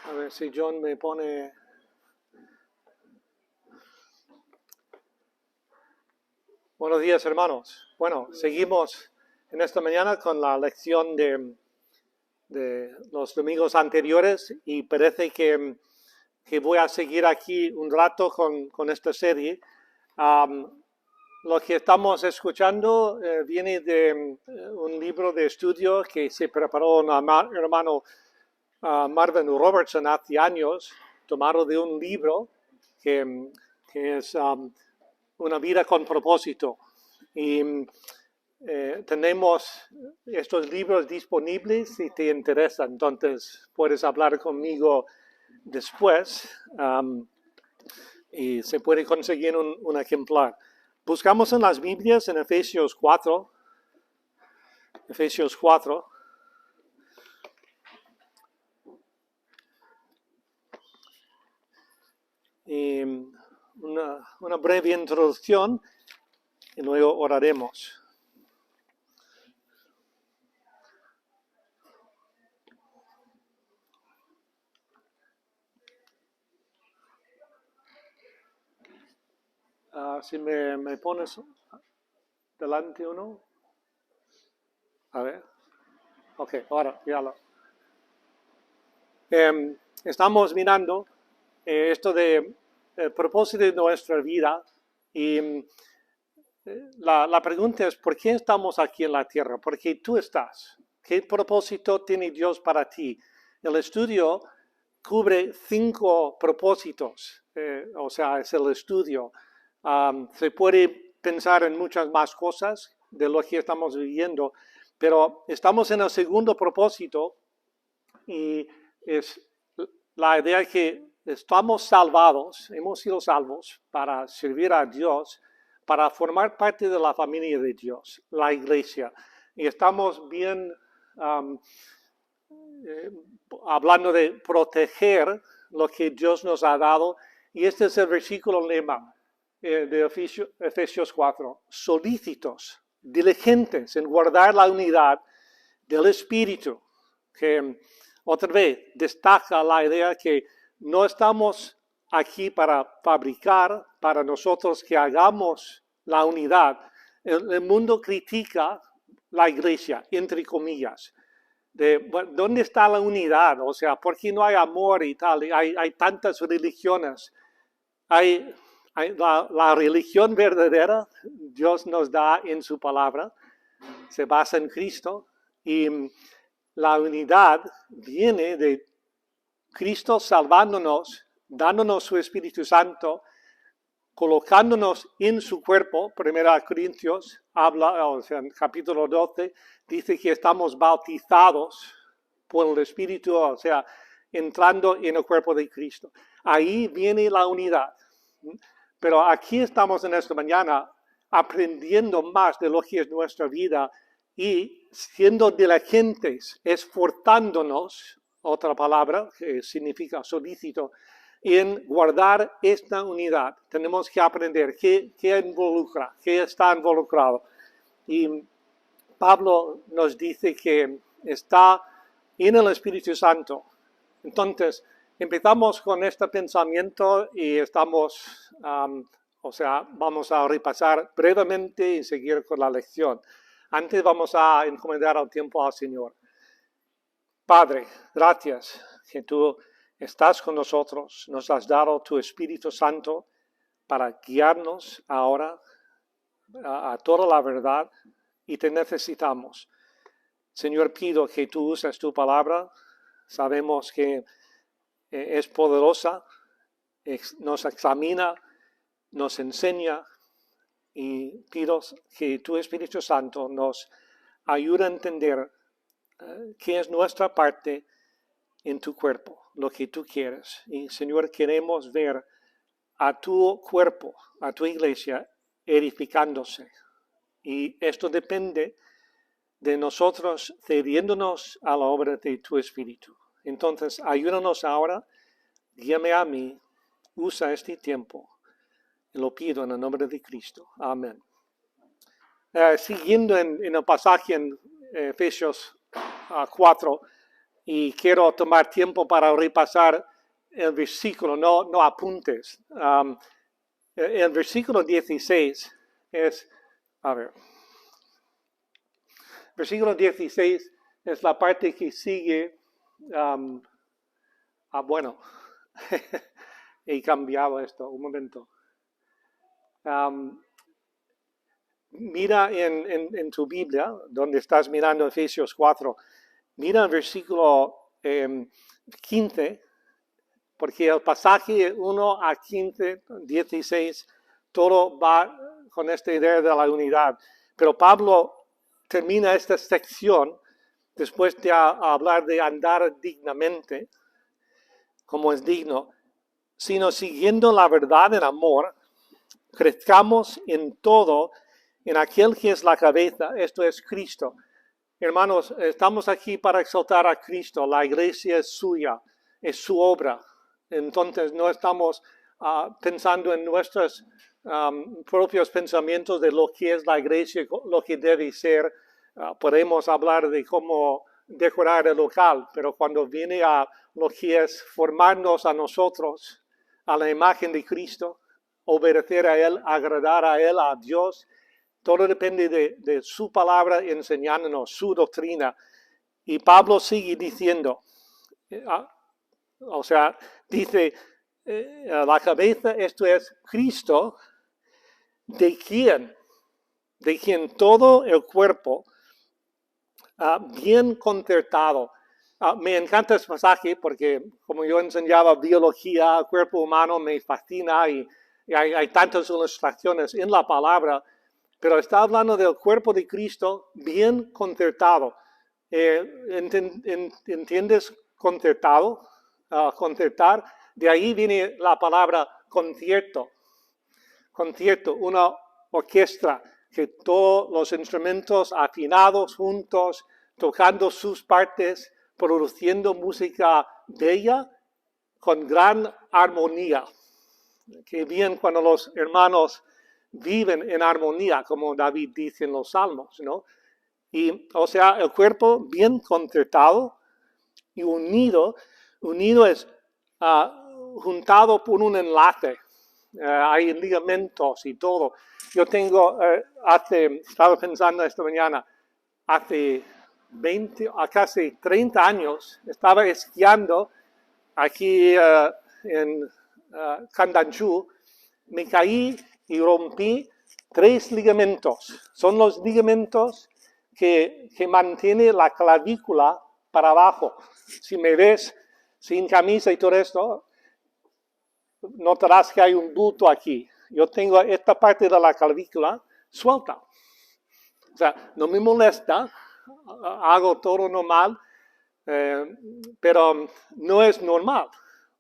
A ver si John me pone... Buenos días, hermanos. Bueno, seguimos en esta mañana con la lección de los domingos anteriores y parece que voy a seguir aquí un rato con esta serie. Lo que estamos escuchando viene de un libro de estudio que se preparó un hermano Marvin Robertson hace años, tomado de un libro que es Una vida con propósito. Y tenemos estos libros disponibles si te interesan, entonces puedes hablar conmigo después y se puede conseguir un ejemplar. Buscamos en las Biblias en Efesios 4. Efesios 4. Y una breve introducción y luego oraremos. Si me pones delante uno. A ver. Ok, ahora ya lo. Estamos mirando esto de propósito de nuestra vida y la pregunta es ¿por qué estamos aquí en la tierra? ¿Por qué tú estás? ¿Qué propósito tiene Dios para ti? El estudio cubre 5 propósitos, o sea, es el estudio. Se puede pensar en muchas más cosas de lo que estamos viviendo, pero estamos en el segundo propósito y es la idea que estamos salvados, hemos sido salvos para servir a Dios, para formar parte de la familia de Dios, la iglesia. Y estamos bien hablando de proteger lo que Dios nos ha dado. Y este es el versículo lema de Efesios 4. Solícitos, diligentes en guardar la unidad del Espíritu. Que otra vez destaca la idea que no estamos aquí para fabricar, para nosotros que hagamos la unidad. El mundo critica la iglesia, entre comillas. Bueno, ¿dónde está la unidad? O sea, ¿por qué no hay amor y tal? Hay tantas religiones. La religión verdadera, Dios nos da en su palabra, se basa en Cristo y la unidad viene de Cristo salvándonos, dándonos su Espíritu Santo, colocándonos en su cuerpo. 1 Corintios habla, o sea, en capítulo 12, dice que estamos bautizados por el Espíritu, o sea, entrando en el cuerpo de Cristo. Ahí viene la unidad. Pero aquí estamos en esta mañana aprendiendo más de lo que es nuestra vida y siendo diligentes, esforzándonos, otra palabra que significa solícito, en guardar esta unidad. Tenemos que aprender qué involucra, qué está involucrado. Y Pablo nos dice que está en el Espíritu Santo. Entonces, empezamos con este pensamiento y estamos, vamos a repasar brevemente y seguir con la lección. Antes vamos a encomendar el tiempo al Señor. Padre, gracias que tú estás con nosotros, nos has dado tu Espíritu Santo para guiarnos ahora a toda la verdad y te necesitamos. Señor, pido que tú uses tu palabra. Sabemos que es poderosa, nos examina, nos enseña y pido que tu Espíritu Santo nos ayude a entender qué es nuestra parte en tu cuerpo, lo que tú quieres. Y Señor, queremos ver a tu cuerpo, a tu iglesia, edificándose. Y esto depende de nosotros cediéndonos a la obra de tu Espíritu. Entonces, ayúdanos ahora, guíame a mí, usa este tiempo. Y lo pido en el nombre de Cristo. Amén. Siguiendo en el pasaje en Efesios 4, y quiero tomar tiempo para repasar el versículo, no apuntes. El versículo 16 es, versículo 16 es la parte que sigue, bueno, he cambiado esto, un momento. Mira en tu Biblia, donde estás mirando Efesios 4, mira el versículo 15, porque el pasaje 1 a 15, 16, todo va con esta idea de la unidad. Pero Pablo termina esta sección después de hablar de andar dignamente, como es digno, sino siguiendo la verdad en amor, crezcamos en todo en aquel que es la cabeza, esto es Cristo. Hermanos, estamos aquí para exaltar a Cristo, la iglesia es suya, es su obra. Entonces no estamos pensando en nuestros propios pensamientos de lo que es la iglesia, lo que debe ser. Podemos hablar de cómo decorar el local, pero cuando viene a lo que es formarnos a nosotros, a la imagen de Cristo, obedecer a Él, agradar a Él, a Dios, todo depende de su palabra enseñándonos, su doctrina. Y Pablo sigue diciendo, dice, la cabeza, esto es Cristo, de quien todo el cuerpo, bien concertado. Me encanta este pasaje porque como yo enseñaba biología, cuerpo humano me fascina y hay tantas ilustraciones en la palabra, pero está hablando del cuerpo de Cristo bien concertado. ¿Entiendes concertado? Concertar, de ahí viene la palabra concierto. Concierto, una orquesta que todos los instrumentos afinados juntos, tocando sus partes, produciendo música bella con gran armonía. Qué bien cuando los hermanos viven en armonía, como David dice en los Salmos, ¿no? Y, el cuerpo bien concertado y unido es juntado por un enlace. Hay ligamentos y todo. Yo tengo, estaba pensando esta mañana, hace 20 a casi 30 años, estaba esquiando aquí en Candanchú, me caí y rompí 3 ligamentos. Son los ligamentos que mantienen la clavícula para abajo. Si me ves sin camisa y todo esto, notarás que hay un bulto aquí. Yo tengo esta parte de la clavícula suelta. O sea, no me molesta, hago todo normal, pero no es normal.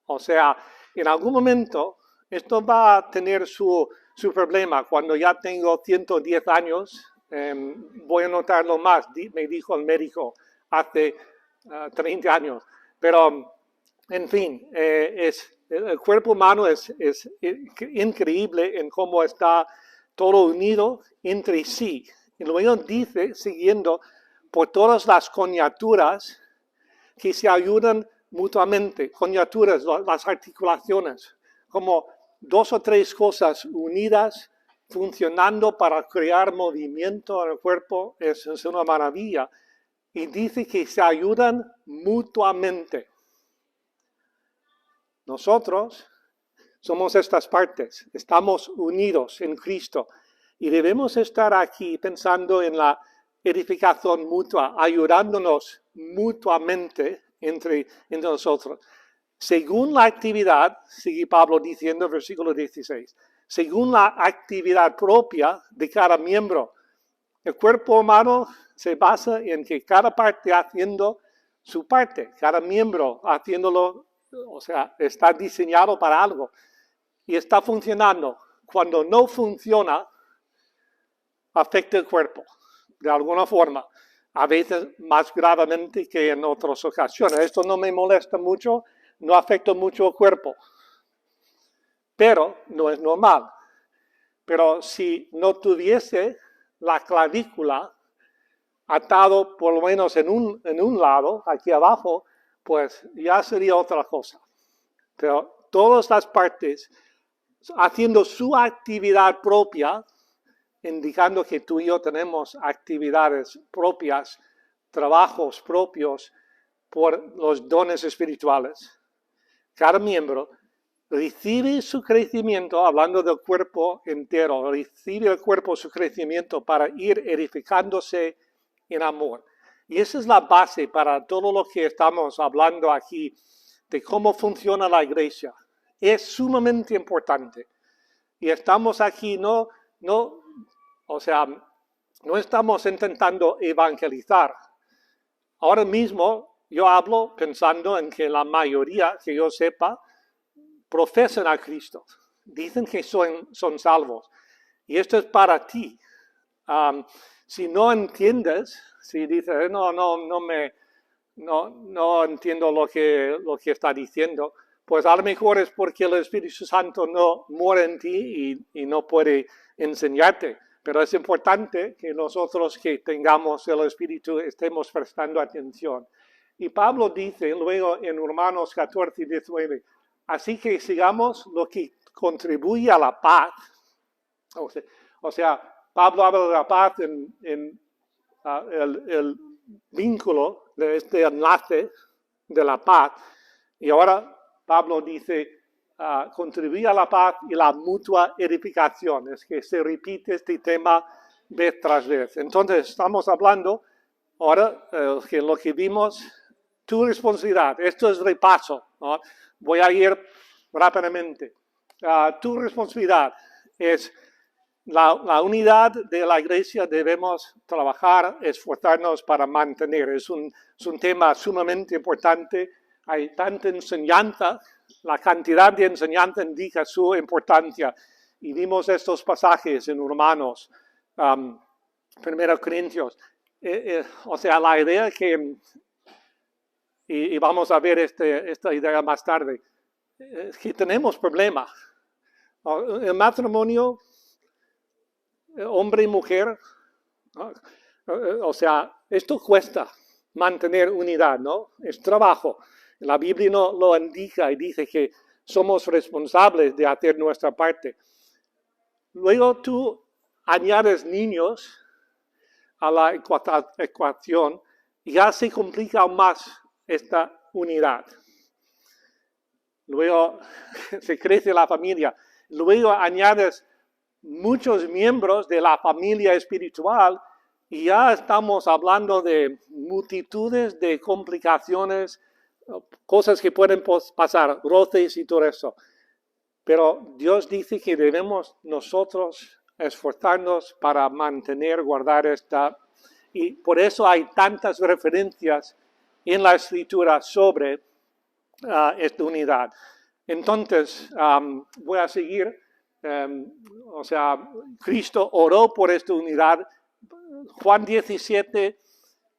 O sea, en algún momento esto va a tener su problema. Cuando ya tengo 110 años, voy a notarlo más, me dijo el médico hace 30 años. Pero, en fin, el cuerpo humano es increíble en cómo está todo unido entre sí. Y luego dice, siguiendo, por todas las coyunturas que se ayudan mutuamente, coyunturas, las articulaciones, como 2 o 3 cosas unidas, funcionando para crear movimiento en el cuerpo, es una maravilla. Y dice que se ayudan mutuamente. Nosotros somos estas partes, estamos unidos en Cristo y debemos estar aquí pensando en la edificación mutua, ayudándonos mutuamente entre nosotros. Según la actividad, sigue Pablo diciendo, versículo 16, según la actividad propia de cada miembro. El cuerpo humano se basa en que cada parte haciendo su parte, cada miembro haciéndolo, está diseñado para algo y está funcionando. Cuando no funciona, afecta el cuerpo de alguna forma, a veces más gravemente que en otras ocasiones. Esto no me molesta mucho, no afecta mucho el cuerpo, pero no es normal. Pero si no tuviese la clavícula atado por lo menos en un lado, aquí abajo, pues ya sería otra cosa. Pero todas las partes haciendo su actividad propia, indicando que tú y yo tenemos actividades propias, trabajos propios por los dones espirituales. Cada miembro recibe su crecimiento, hablando del cuerpo entero, recibe el cuerpo su crecimiento para ir edificándose en amor. Y esa es la base para todo lo que estamos hablando aquí, de cómo funciona la iglesia. Es sumamente importante. Y estamos aquí, no estamos intentando evangelizar. Ahora mismo yo hablo pensando en que la mayoría, que yo sepa, profesan a Cristo. Dicen que son salvos. Y esto es para ti. Si no entiendes, si dices, no entiendo lo que está diciendo, pues a lo mejor es porque el Espíritu Santo no mora en ti y no puede enseñarte. Pero es importante que nosotros que tengamos el Espíritu estemos prestando atención. Y Pablo dice luego en Romanos 14, 19, así que sigamos lo que contribuye a la paz. O sea, Pablo habla de la paz en el vínculo de este enlace de la paz. Y ahora Pablo dice, contribuye a la paz y la mutua edificación. Es que se repite este tema vez tras vez. Entonces, estamos hablando ahora que lo que vimos, tu responsabilidad. Esto es repaso, ¿no? Voy a ir rápidamente. Tu responsabilidad es la unidad de la iglesia. Debemos trabajar, esforzarnos para mantener. Es un tema sumamente importante. Hay tanta enseñanza, la cantidad de enseñanza indica su importancia. Y vimos estos pasajes en Romanos, 1 Corintios. O sea, la idea que, y vamos a ver esta idea más tarde, es que tenemos problemas. El matrimonio, hombre y mujer, ¿no? O sea, esto cuesta mantener unidad, ¿no? Es trabajo. La Biblia no lo indica y dice que somos responsables de hacer nuestra parte. Luego tú añades niños a la ecuación y ya se complica aún más esta unidad. Luego se crece la familia. Luego añades muchos miembros de la familia espiritual y ya estamos hablando de multitudes de complicaciones, cosas que pueden pasar, roces y todo eso. Pero Dios dice que debemos nosotros esforzarnos para mantener, guardar esta. Y por eso hay tantas referencias en la Escritura sobre esta unidad. Entonces, voy a seguir. O sea, Cristo oró por esta unidad. Juan 17,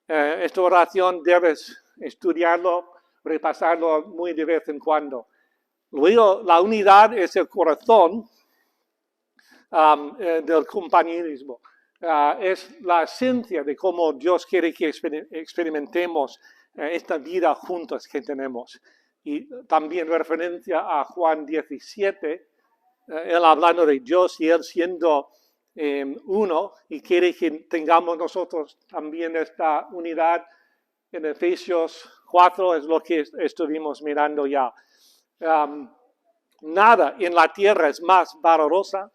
esta oración debes estudiarlo, repasarlo muy de vez en cuando. Luego, la unidad es el corazón del compañerismo. Es la esencia de cómo Dios quiere que experimentemos esta vida juntos que tenemos. Y también referencia a Juan 17, él hablando de Dios y él siendo uno, y quiere que tengamos nosotros también esta unidad. En Efesios 4 es lo que estuvimos mirando ya. Nada en la tierra es más valiosa,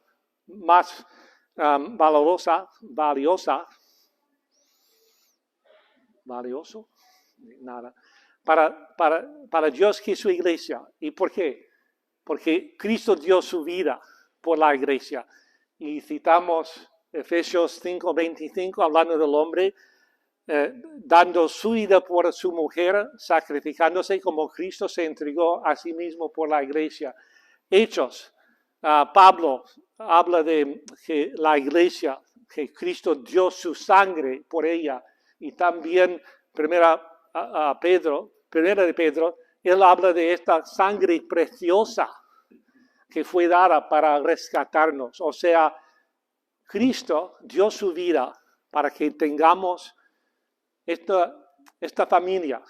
valioso, nada, para Dios que su iglesia. ¿Y por qué? Porque Cristo dio su vida por la iglesia. Y citamos Efesios 5:25, hablando del hombre, dando su vida por su mujer, sacrificándose como Cristo se entregó a sí mismo por la iglesia. Hechos, Pablo habla de que la iglesia, que Cristo dio su sangre por ella, y también primera de Pedro, él habla de esta sangre preciosa que fue dada para rescatarnos. O sea, Cristo dio su vida para que tengamos esta familia.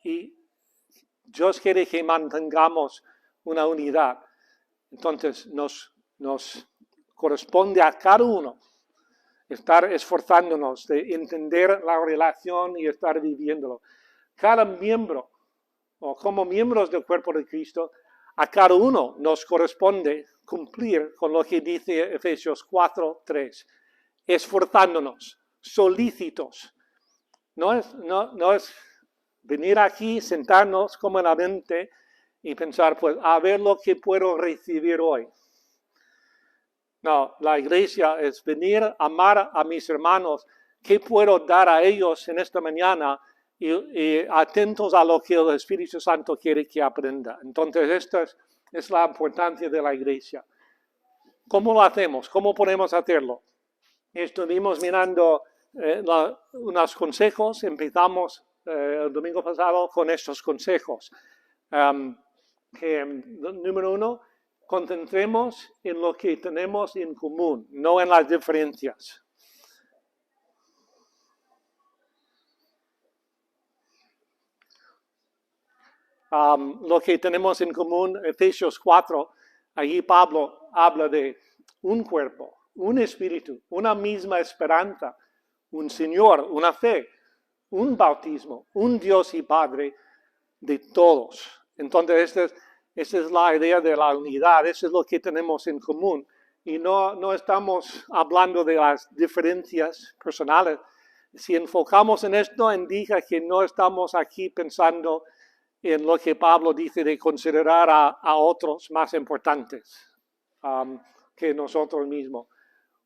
y Dios quiere que mantengamos una unidad. Entonces nos corresponde a cada uno estar esforzándonos de entender la relación y estar viviéndolo. Cada miembro, o como miembros del cuerpo de Cristo, a cada uno nos corresponde cumplir con lo que dice Efesios 4:3, esforzándonos, solícitos. No es venir aquí, sentarnos cómodamente y pensar, pues, a ver lo que puedo recibir hoy. No, la iglesia es venir a amar a mis hermanos. ¿Qué puedo dar a ellos en esta mañana? Y atentos a lo que el Espíritu Santo quiere que aprenda. Entonces, esta es la importancia de la iglesia. ¿Cómo lo hacemos? ¿Cómo podemos hacerlo? Estuvimos mirando unos consejos. Empezamos el domingo pasado con estos consejos. Número 1, concentremos en lo que tenemos en común, no en las diferencias. Lo que tenemos en común, Efesios 4, allí Pablo habla de un cuerpo, un espíritu, una misma esperanza, un Señor, una fe, un bautismo, un Dios y Padre de todos. Entonces, esta es la idea de la unidad, eso es lo que tenemos en común. Y no estamos hablando de las diferencias personales. Si enfocamos en esto, indica que no estamos aquí pensando en lo que Pablo dice de considerar a otros más importantes que nosotros mismos.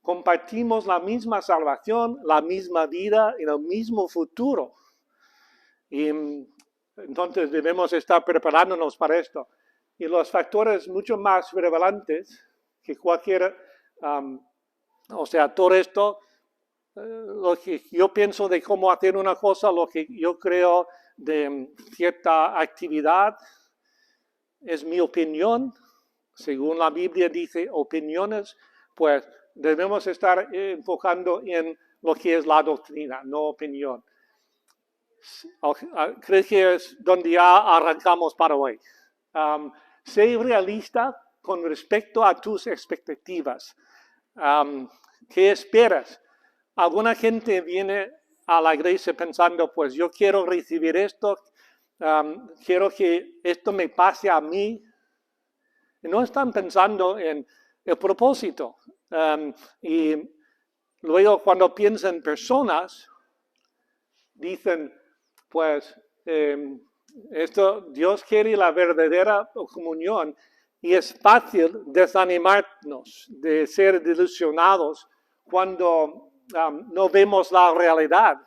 Compartimos la misma salvación, la misma vida y el mismo futuro. Y entonces debemos estar preparándonos para esto. Y los factores mucho más relevantes que cualquier, todo esto, lo que yo pienso de cómo hacer una cosa, lo que yo creo de cierta actividad, es mi opinión. Según la Biblia dice opiniones, pues debemos estar enfocando en lo que es la doctrina, no opinión. Creo que es donde ya arrancamos para hoy. Sé realista con respecto a tus expectativas. ¿Qué esperas? Alguna gente viene a la iglesia pensando, pues yo quiero recibir esto, quiero que esto me pase a mí. Y no están pensando en el propósito. Y luego cuando piensan en personas, dicen, pues, Dios quiere la verdadera comunión y es fácil desanimarnos, de ser desilusionados cuando no vemos la realidad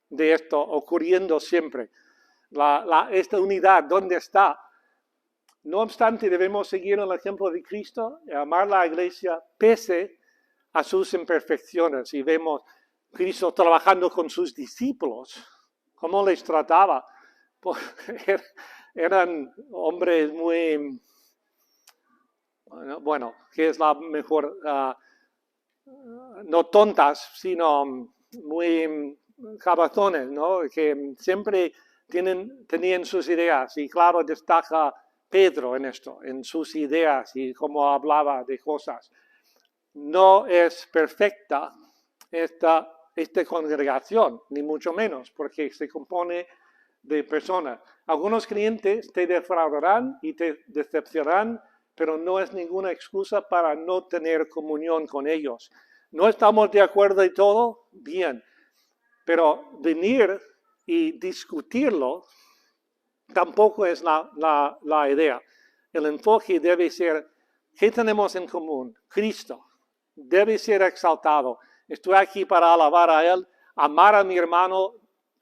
de esto ocurriendo siempre. Esta unidad, ¿dónde está? No obstante, debemos seguir el ejemplo de Cristo y amar la iglesia pese a sus imperfecciones. Y vemos Cristo trabajando con sus discípulos. ¿Cómo les trataba? Eran hombres muy, bueno, que es la mejor, no tontas, sino muy cabezones, ¿no? Que siempre tenían sus ideas. Y claro, destaca Pedro en esto, en sus ideas y cómo hablaba de cosas. No es perfecta esta congregación, ni mucho menos, porque se compone de personas. Algunos creyentes te defraudarán y te decepcionarán, pero no es ninguna excusa para no tener comunión con ellos. ¿No estamos de acuerdo en todo? Bien, pero venir y discutirlo tampoco es la idea. El enfoque debe ser, ¿qué tenemos en común? Cristo debe ser exaltado. Estoy aquí para alabar a Él, amar a mi hermano,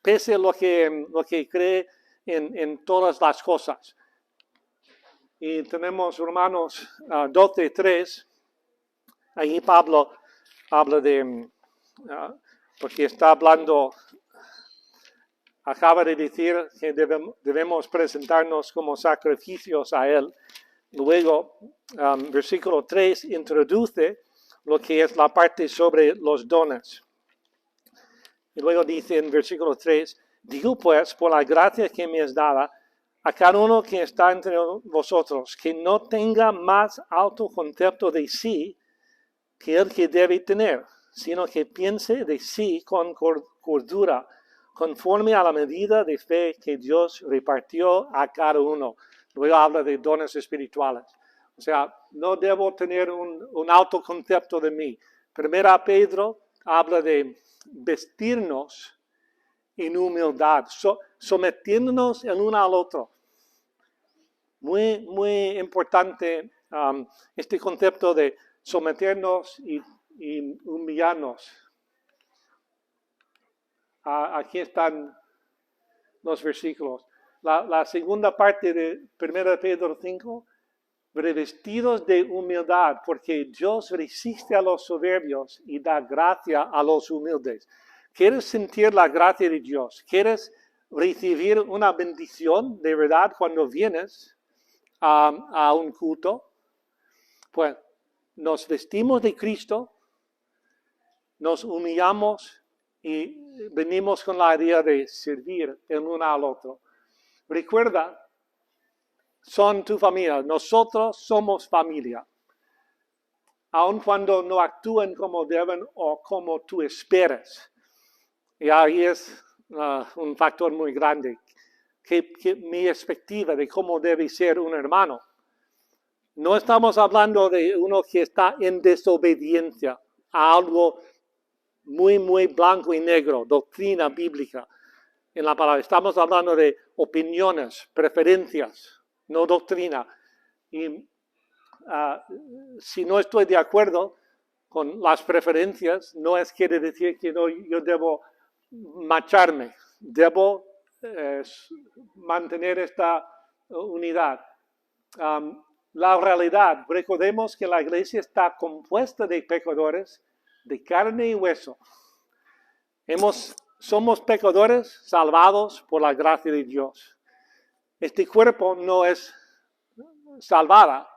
pese a lo que cree en todas las cosas. Y tenemos Romanos 12:3. Ahí Pablo habla de, porque está hablando, acaba de decir que debemos presentarnos como sacrificios a Él. Luego, versículo 3 introduce lo que es la parte sobre los dones. Y luego dice en versículo 3, Digo pues, por la gracia que me es dada, a cada uno que está entre vosotros, que no tenga más autoconcepto de sí que el que debe tener, sino que piense de sí con cordura, conforme a la medida de fe que Dios repartió a cada uno. Luego habla de dones espirituales. O sea, no debo tener un autoconcepto de mí. Primera Pedro habla de vestirnos en humildad, sometiéndonos el uno al otro. Muy, muy importante este concepto de someternos y humillarnos. Aquí están los versículos. La segunda parte de 1 Pedro 5, revestidos de humildad, porque Dios resiste a los soberbios y da gracia a los humildes. ¿Quieres sentir la gracia de Dios? ¿Quieres recibir una bendición de verdad cuando vienes a un culto? Pues nos vestimos de Cristo, nos humillamos y venimos con la idea de servir el uno al otro. Recuerda, son tu familia, nosotros somos familia. Aun cuando no actúen como deben o como tú esperas. Y ahí es un factor muy grande, que mi perspectiva de cómo debe ser un hermano. No estamos hablando de uno que está en desobediencia a algo muy, muy blanco y negro, doctrina bíblica en la palabra. Estamos hablando de opiniones, preferencias, no doctrina. Y si no estoy de acuerdo con las preferencias, no quiere decir que yo debo marcharme, debo mantener esta unidad. La realidad, recordemos que la iglesia está compuesta de pecadores de carne y hueso. Somos pecadores salvados por la gracia de Dios. Este cuerpo no es salvada,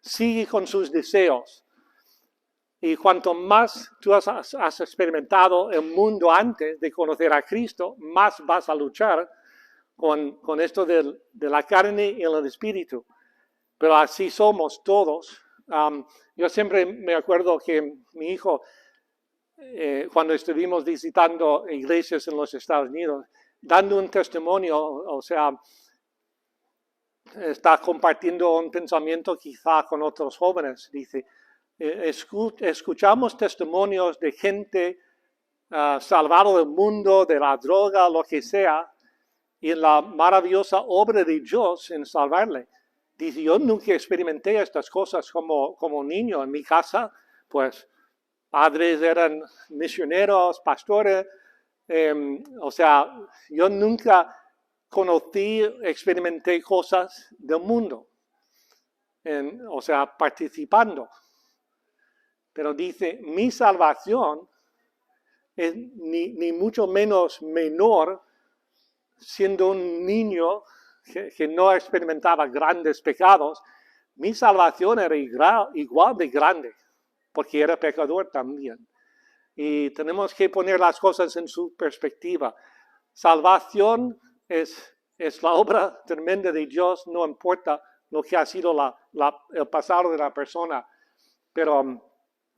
sigue con sus deseos. Y cuanto más tú has experimentado el mundo antes de conocer a Cristo, más vas a luchar con esto de la carne y el espíritu. Pero así somos todos. Yo siempre me acuerdo que mi hijo, cuando estuvimos visitando iglesias en los Estados Unidos, dando un testimonio, o sea, está compartiendo un pensamiento quizá con otros jóvenes, dice, escuchamos testimonios de gente salvada del mundo, de la droga, lo que sea, y en la maravillosa obra de Dios en salvarle. Dice, yo nunca experimenté estas cosas como niño en mi casa, pues padres eran misioneros, pastores, o sea, yo nunca conocí, experimenté cosas del mundo, o sea, participando. Pero dice, mi salvación es ni mucho menos menor siendo un niño que no experimentaba grandes pecados. Mi salvación era igual de grande, porque era pecador también. Y tenemos que poner las cosas en su perspectiva. Salvación es la obra tremenda de Dios, no importa lo que ha sido el pasado de la persona, pero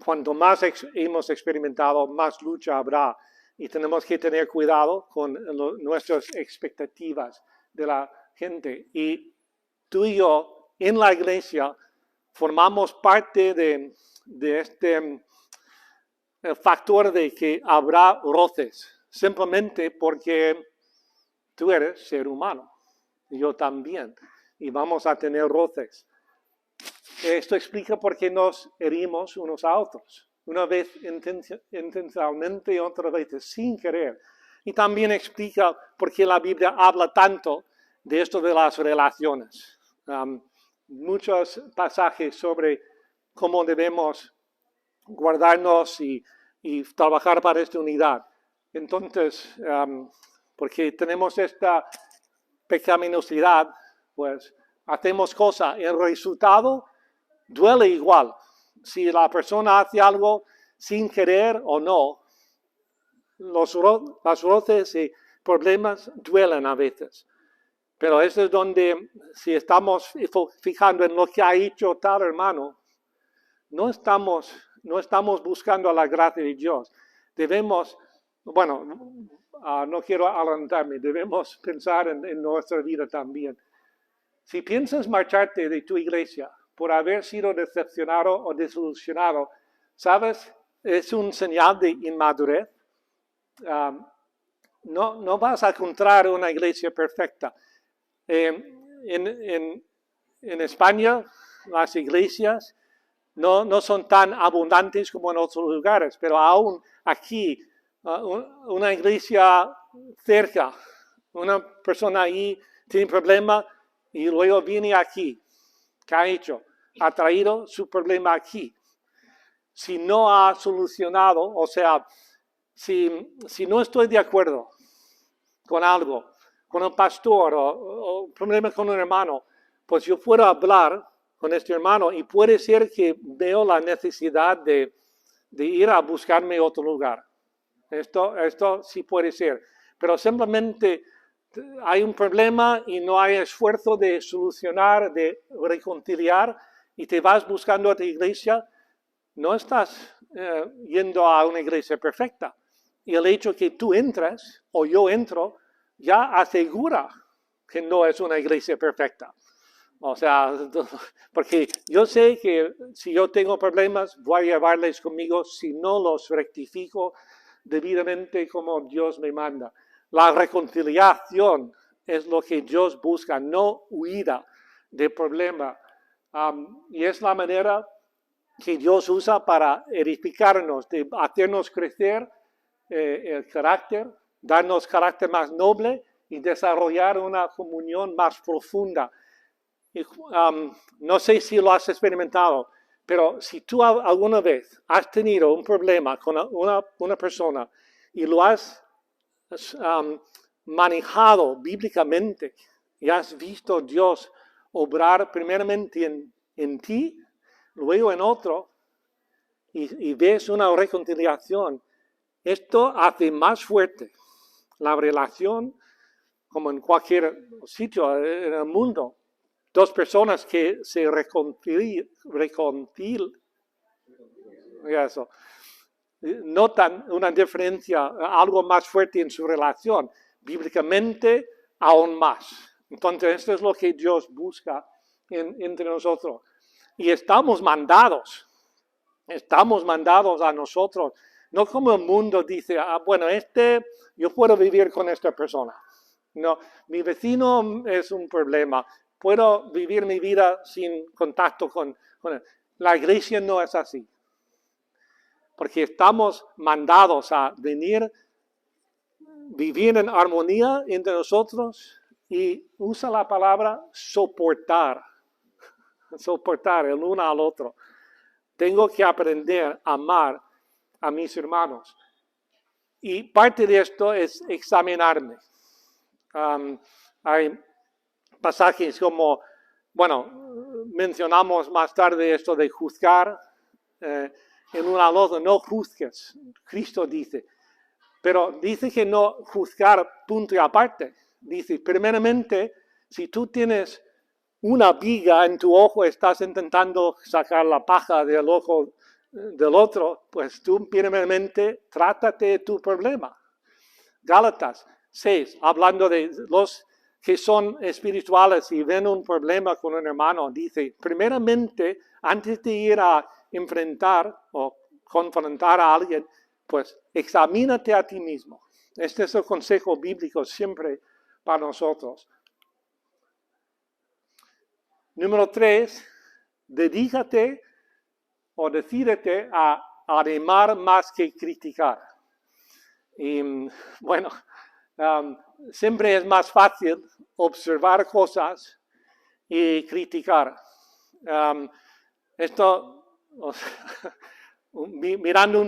cuanto más hemos experimentado, más lucha habrá. Y tenemos que tener cuidado con nuestras expectativas de la gente. Y tú y yo, en la iglesia, formamos parte de este factor de que habrá roces, simplemente porque tú eres ser humano, y yo también, y vamos a tener roces. Esto explica por qué nos herimos unos a otros, una vez intencionalmente y otra vez sin querer. Y también explica por qué la Biblia habla tanto de esto de las relaciones. Muchos pasajes sobre cómo debemos guardarnos y trabajar para esta unidad. Entonces, porque tenemos esta pecaminosidad, pues hacemos cosas. El resultado duele igual. Si la persona hace algo sin querer o no, las roces problemas duelen a veces. Pero eso es donde, si estamos fijando en lo que ha hecho tal hermano, no estamos buscando la gracia de Dios. Debemos, bueno, no quiero adelantarme, debemos pensar en nuestra vida también. Si piensas marcharte de tu iglesia por haber sido decepcionado o desilusionado, ¿sabes? Es un señal de inmadurez. No vas a encontrar una iglesia perfecta. En España, las iglesias no son tan abundantes como en otros lugares, pero aún aquí, una iglesia cerca, una persona ahí tiene un problema y luego viene aquí. ¿Qué ha hecho? Ha traído su problema aquí. Si no ha solucionado, o sea, si no estoy de acuerdo con algo, con un pastor o un problema con un hermano, pues yo puedo hablar con este hermano y puede ser que veo la necesidad de ir a buscarme otro lugar. Esto sí puede ser. Pero simplemente hay un problema y no hay esfuerzo de solucionar, de reconciliar y te vas buscando a tu iglesia, no estás yendo a una iglesia perfecta. Y el hecho que tú entres o yo entro ya asegura que no es una iglesia perfecta. O sea, porque yo sé que si yo tengo problemas, voy a llevarles conmigo si no los rectifico debidamente como Dios me manda. La reconciliación es lo que Dios busca, no huida de problema. Y es la manera que Dios usa para edificarnos, de hacernos crecer el carácter, darnos carácter más noble y desarrollar una comunión más profunda. Y, no sé si lo has experimentado, pero si tú alguna vez has tenido un problema con una persona y lo has manejado bíblicamente y has visto a Dios obrar primeramente en ti, luego en otro, y ves una reconciliación, esto hace más fuerte la relación, como en cualquier sitio en el mundo. Dos personas que se notan una diferencia, algo más fuerte en su relación, bíblicamente aún más. Entonces, esto es lo que Dios busca entre nosotros. Y estamos mandados a nosotros, no como el mundo dice, bueno, yo puedo vivir con esta persona. No, mi vecino es un problema. Puedo vivir mi vida sin contacto con él. La iglesia no es así. Porque estamos mandados a venir, vivir en armonía entre nosotros y usa la palabra soportar. Soportar el uno al otro. Tengo que aprender a amar a mis hermanos. Y parte de esto es examinarme. Hay pasajes como, bueno, mencionamos más tarde esto de juzgar en uno al otro, no juzgues, Cristo dice. Pero dice que no juzgar punto y aparte. Dice, primeramente, si tú tienes una viga en tu ojo, estás intentando sacar la paja del ojo del otro, pues tú primeramente trátate de tu problema. Gálatas 6, hablando de los que son espirituales y ven un problema con un hermano, dice, primeramente, antes de ir a enfrentar o confrontar a alguien, pues examínate a ti mismo. Este es el consejo bíblico siempre para nosotros. Número 3, dedícate o decídete a animar más que criticar. Y bueno, siempre es más fácil observar cosas y criticar. Mirando un